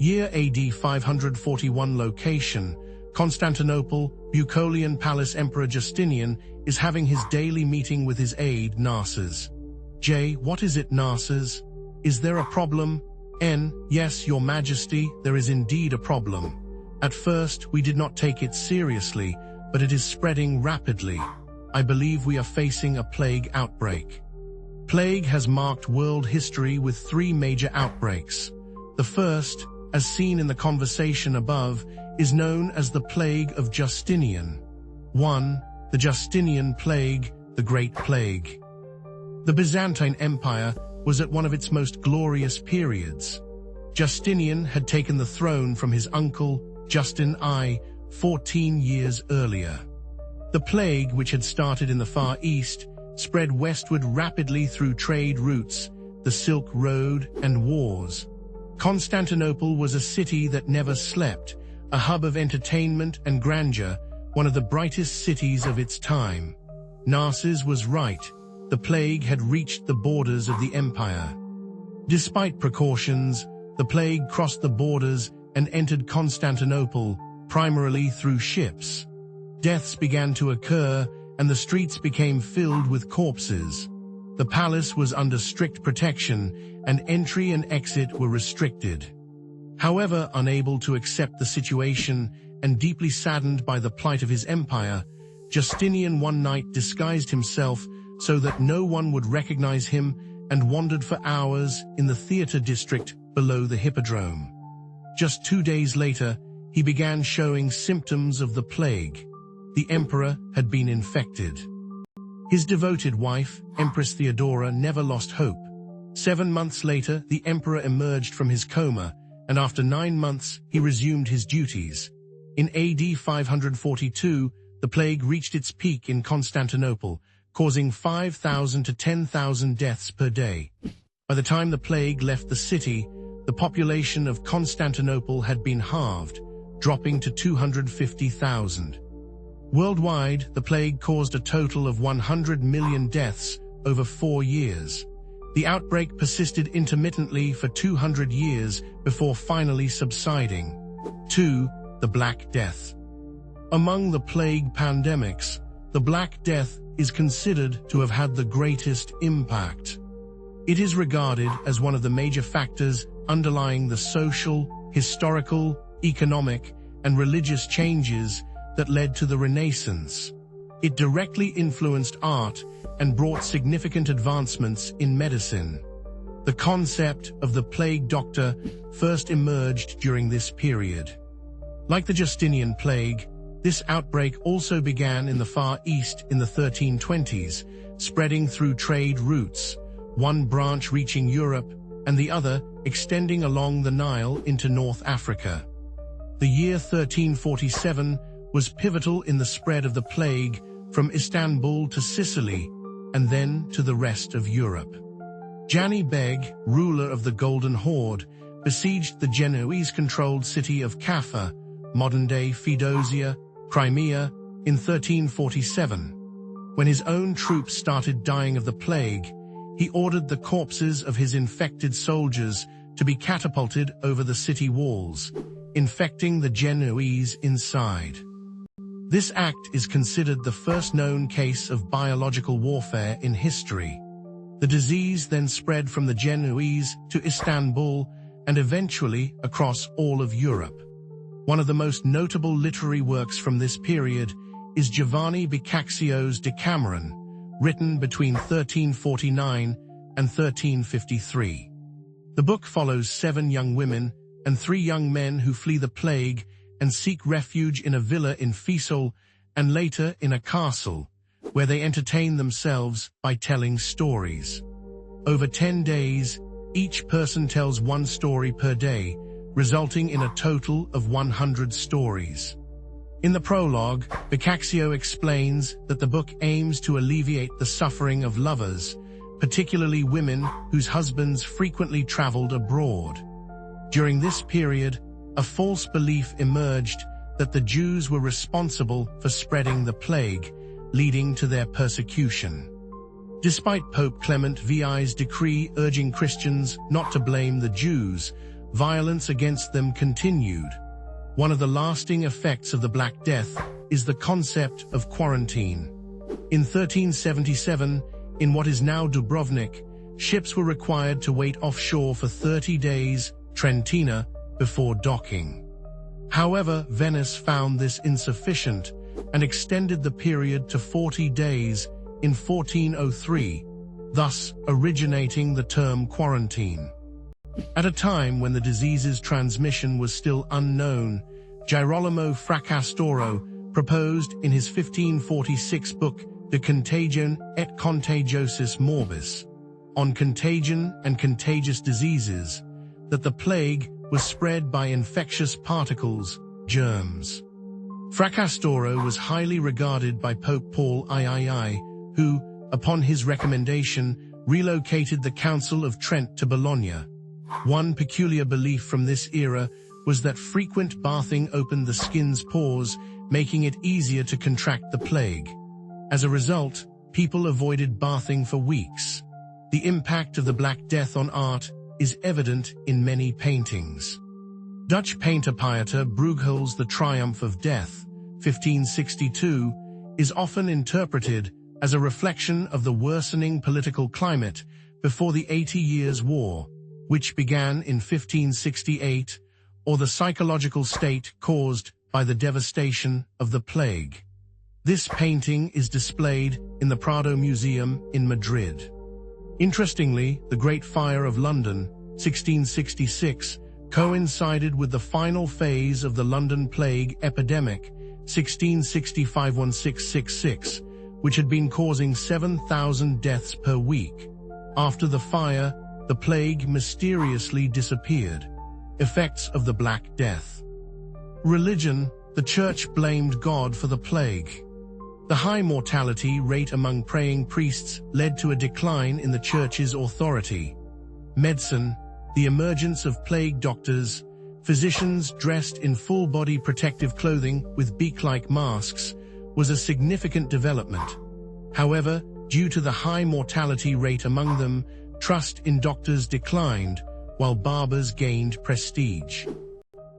Year AD 541 location, Constantinople, Bukoleon Palace Emperor Justinian is having his daily meeting with his aide Narses. J. What is it, Narses? Is there a problem? N. Yes, your Majesty, there is indeed a problem. At first, we did not take it seriously, but it is spreading rapidly. I believe we are facing a plague outbreak. Plague has marked world history with 3 major outbreaks. The first, as seen in the conversation above, is known as the Plague of Justinian. 1. The Justinian Plague, the Great Plague. The Byzantine Empire was at one of its most glorious periods. Justinian had taken the throne from his uncle, Justin I, 14 years earlier. The plague, which had started in the Far East, spread westward rapidly through trade routes, the Silk Road, and wars. Constantinople was a city that never slept, a hub of entertainment and grandeur, one of the brightest cities of its time. Narses was right. The plague had reached the borders of the empire. Despite precautions, the plague crossed the borders and entered Constantinople, primarily through ships. Deaths began to occur, and the streets became filled with corpses. The palace was under strict protection, and entry and exit were restricted. However, unable to accept the situation and deeply saddened by the plight of his empire, Justinian one night disguised himself so that no one would recognize him and wandered for hours in the theater district below the hippodrome. Just 2 days later, he began showing symptoms of the plague. The emperor had been infected. His devoted wife, Empress Theodora, never lost hope. 7 months later, the emperor emerged from his coma, and after 9 months, he resumed his duties. In AD 542, the plague reached its peak in Constantinople, causing 5,000 to 10,000 deaths per day. By the time the plague left the city, the population of Constantinople had been halved, dropping to 250,000. Worldwide, the plague caused a total of 100 million deaths over 4 years. The outbreak persisted intermittently for 200 years before finally subsiding. 2. The Black Death. Among the plague pandemics, the Black Death is considered to have had the greatest impact. It is regarded as one of the major factors underlying the social, historical, economic, and religious changes that led to the Renaissance. It directly influenced art and brought significant advancements in medicine. The concept of the plague doctor first emerged during this period. Like the Justinian plague, this outbreak also began in the Far East in the 1320s, spreading through trade routes, one branch reaching Europe and the other extending along the Nile into North Africa. The year 1347 was pivotal in the spread of the plague from Istanbul to Sicily and then to the rest of Europe. Jani Beg, ruler of the Golden Horde, besieged the Genoese-controlled city of Kaffa, modern-day Feodosia, Crimea, in 1347. When his own troops started dying of the plague, he ordered the corpses of his infected soldiers to be catapulted over the city walls, infecting the Genoese inside. This act is considered the first known case of biological warfare in history. The disease then spread from the Genoese to Istanbul and eventually across all of Europe. One of the most notable literary works from this period is Giovanni Boccaccio's Decameron, written between 1349 and 1353. The book follows 7 young women and 3 young men who flee the plague and seek refuge in a villa in Fiesole and later in a castle, where they entertain themselves by telling stories. Over 10 days, each person tells 1 story per day, resulting in a total of 100 stories. In the prologue, Boccaccio explains that the book aims to alleviate the suffering of lovers, particularly women whose husbands frequently traveled abroad. During this period, a false belief emerged that the Jews were responsible for spreading the plague, leading to their persecution. Despite Pope Clement VI's decree urging Christians not to blame the Jews, violence against them continued. One of the lasting effects of the Black Death is the concept of quarantine. In 1377, in what is now Dubrovnik, ships were required to wait offshore for 30 days, Trentina, before docking. However, Venice found this insufficient and extended the period to 40 days in 1403, thus originating the term quarantine. At a time when the disease's transmission was still unknown, Girolamo Fracastoro proposed in his 1546 book De Contagione et Contagiosis Morbis, on contagion and contagious diseases, that the plague was spread by infectious particles, germs. Fracastoro was highly regarded by Pope Paul III, who, upon his recommendation, relocated the Council of Trent to Bologna. One peculiar belief from this era was that frequent bathing opened the skin's pores, making it easier to contract the plague. As a result, people avoided bathing for weeks. The impact of the Black Death on art is evident in many paintings. Dutch painter Pieter Bruegel's The Triumph of Death, 1562, is often interpreted as a reflection of the worsening political climate before the 80 Years' War, which began in 1568, or the psychological state caused by the devastation of the plague. This painting is displayed in the Prado Museum in Madrid. Interestingly, the Great Fire of London, 1666, coincided with the final phase of the London Plague epidemic, 1665-1666, which had been causing 7,000 deaths per week. After the fire, the plague mysteriously disappeared. Effects of the Black Death. Religion. The Church blamed God for the plague. The high mortality rate among praying priests led to a decline in the Church's authority. Medicine. The emergence of plague doctors, physicians dressed in full-body protective clothing with beak-like masks, was a significant development. However, due to the high mortality rate among them, trust in doctors declined, while barbers gained prestige.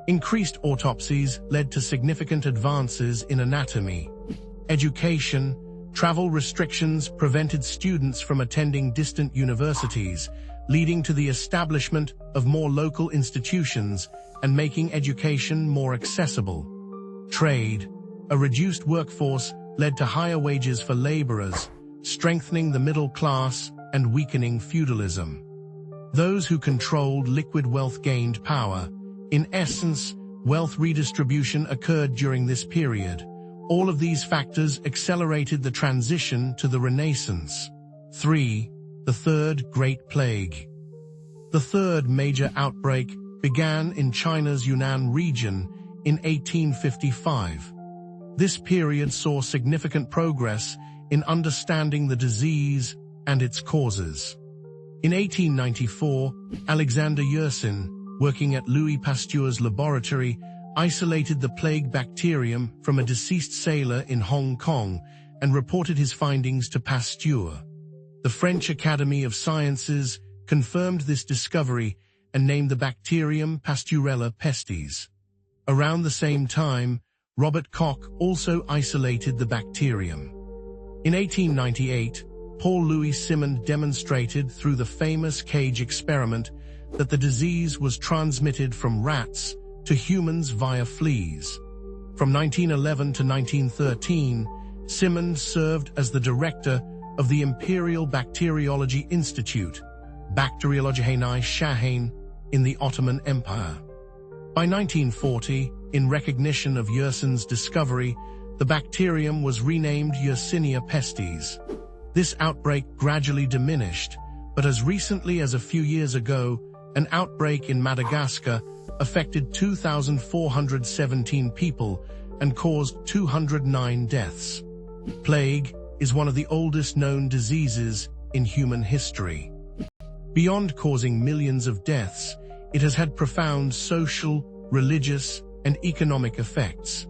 Increased autopsies led to significant advances in anatomy. Education. Travel restrictions prevented students from attending distant universities, leading to the establishment of more local institutions and making education more accessible. Trade. A reduced workforce led to higher wages for laborers, strengthening the middle class and weakening feudalism. Those who controlled liquid wealth gained power. In essence, wealth redistribution occurred during this period. All of these factors accelerated the transition to the Renaissance. 3. The Third Great Plague. The third major outbreak began in China's Yunnan region in 1855. This period saw significant progress in understanding the disease and its causes. In 1894, Alexander Yersin, working at Louis Pasteur's laboratory, isolated the plague bacterium from a deceased sailor in Hong Kong and reported his findings to Pasteur. The French Academy of Sciences confirmed this discovery and named the bacterium Pasteurella pestis. Around the same time, Robert Koch also isolated the bacterium. In 1898, Paul-Louis Simond demonstrated through the famous cage experiment that the disease was transmitted from rats to humans via fleas. From 1911 to 1913, Simond served as the director of the Imperial Bacteriology Institute, Bakteriologische Shahen, in the Ottoman Empire. By 1940, in recognition of Yersin's discovery, the bacterium was renamed Yersinia pestis. This outbreak gradually diminished, but as recently as a few years ago, an outbreak in Madagascar affected 2,417 people and caused 209 deaths. Plague is one of the oldest known diseases in human history. Beyond causing millions of deaths, it has had profound social, religious, and economic effects.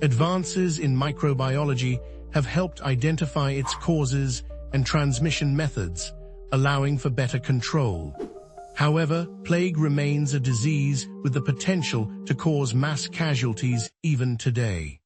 Advances in microbiology have helped identify its causes and transmission methods, allowing for better control. However, plague remains a disease with the potential to cause mass casualties even today.